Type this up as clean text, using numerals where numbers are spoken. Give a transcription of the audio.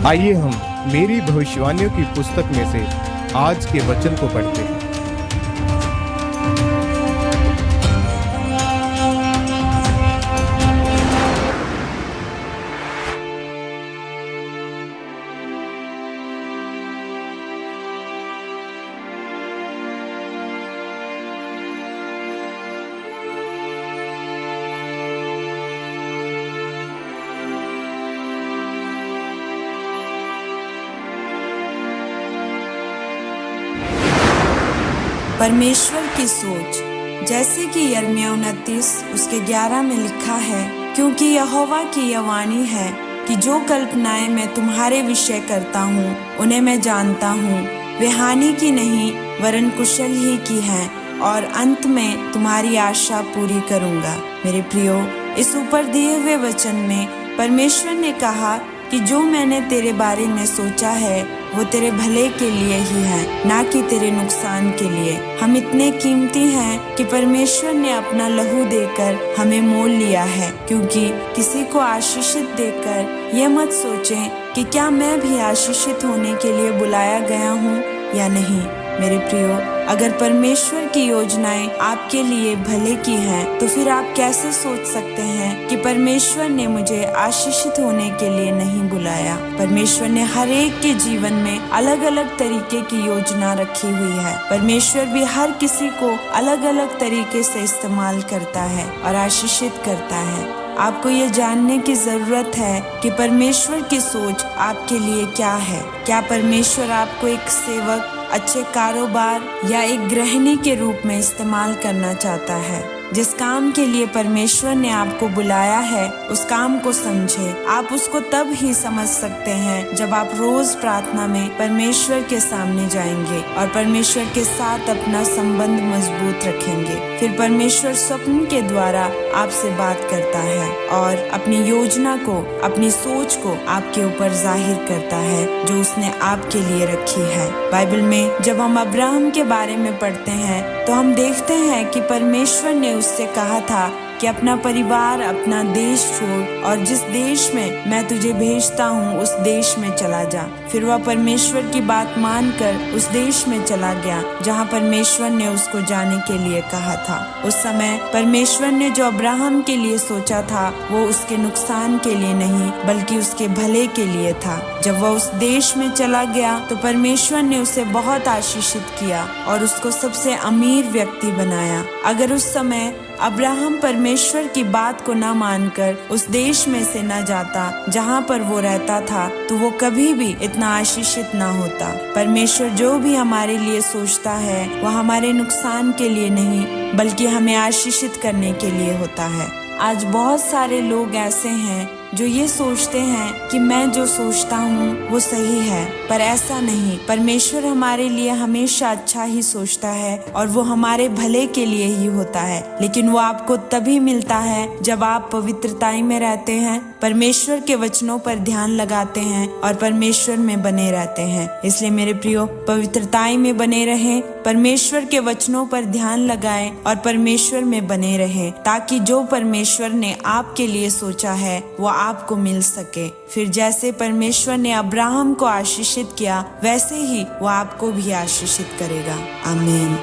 आइए हम मेरी भविष्यवाणियों की पुस्तक में से आज के वचन को पढ़ते हैं। परमेश्वर की सोच, जैसे कि यिर्मयाह 29 उसके 11 में लिखा है, क्योंकि यहोवा की यह वाणी है कि जो कल्पनाएं मैं तुम्हारे विषय करता हूँ उन्हें मैं जानता हूँ, वे हानि की नहीं वरन कुशल ही की हैं, और अंत में तुम्हारी आशा पूरी करूँगा। मेरे प्रियो, इस ऊपर दिए हुए वचन में परमेश्वर ने कहा कि जो मैंने तेरे बारे में सोचा है वो तेरे भले के लिए ही है, ना कि तेरे नुकसान के लिए। हम इतने कीमती हैं कि परमेश्वर ने अपना लहू देकर हमें मोल लिया है। क्योंकि किसी को आशीषित देकर ये मत सोचें कि क्या मैं भी आशीषित होने के लिए बुलाया गया हूँ या नहीं। मेरे प्रियो, अगर परमेश्वर की योजनाएं आपके लिए भले की हैं, तो फिर आप कैसे सोच सकते हैं कि परमेश्वर ने मुझे आशीषित होने के लिए नहीं बुलाया। परमेश्वर ने हर एक के जीवन में अलग अलग तरीके की योजना रखी हुई है। परमेश्वर भी हर किसी को अलग अलग तरीके से इस्तेमाल करता है और आशीषित करता है। आपको ये जानने की जरूरत है कि परमेश्वर की सोच आपके लिए क्या है। क्या परमेश्वर आपको एक सेवक, अच्छे कारोबार या एक गृहिणी के रूप में इस्तेमाल करना चाहता है? जिस काम के लिए परमेश्वर ने आपको बुलाया है उस काम को समझे। आप उसको तब ही समझ सकते हैं जब आप रोज प्रार्थना में परमेश्वर के सामने जाएंगे और परमेश्वर के साथ अपना संबंध मजबूत रखेंगे। फिर परमेश्वर स्वप्न के द्वारा आपसे बात करता है और अपनी योजना को, अपनी सोच को आपके ऊपर जाहिर करता है जो उसने आपके लिए रखी है। बाइबल में जब हम अब्राहम के बारे में पढ़ते हैं तो हम देखते हैं कि परमेश्वर ने उससे कहा था कि अपना परिवार, अपना देश छोड़ और जिस देश में मैं तुझे भेजता हूँ उस देश में चला जा। फिर वह परमेश्वर की बात मानकर उस देश में चला गया जहाँ परमेश्वर ने उसको जाने के लिए कहा था। उस समय परमेश्वर ने जो अब्राहम के लिए सोचा था वो उसके नुकसान के लिए नहीं बल्कि उसके भले के लिए था। जब वह उस देश में चला गया तो परमेश्वर ने उसे बहुत आशीषित किया और उसको सबसे अमीर व्यक्ति बनाया। अगर उस समय अब्राहम परमेश्वर की बात को न मानकर उस देश में से न जाता जहाँ पर वो रहता था तो वो कभी भी इतना आशीषित न होता। परमेश्वर जो भी हमारे लिए सोचता है वह हमारे नुकसान के लिए नहीं बल्कि हमें आशीषित करने के लिए होता है। आज बहुत सारे लोग ऐसे हैं जो ये सोचते हैं कि मैं जो सोचता हूँ वो सही है, पर ऐसा नहीं। परमेश्वर हमारे लिए हमेशा अच्छा ही सोचता है और वो हमारे भले के लिए ही होता है। लेकिन वो आपको तभी मिलता है जब आप पवित्रताई में रहते हैं, परमेश्वर के वचनों पर ध्यान लगाते हैं और परमेश्वर में बने रहते हैं। इसलिए मेरे प्रियो, पवित्रताई में बने रहें, परमेश्वर के वचनों पर ध्यान लगाएं और परमेश्वर में बने रहें, ताकि जो परमेश्वर ने आपके लिए सोचा है वो आपको मिल सके। फिर जैसे परमेश्वर ने अब्राहम को आशीषित किया वैसे ही वो आपको भी आशीषित करेगा। आमीन।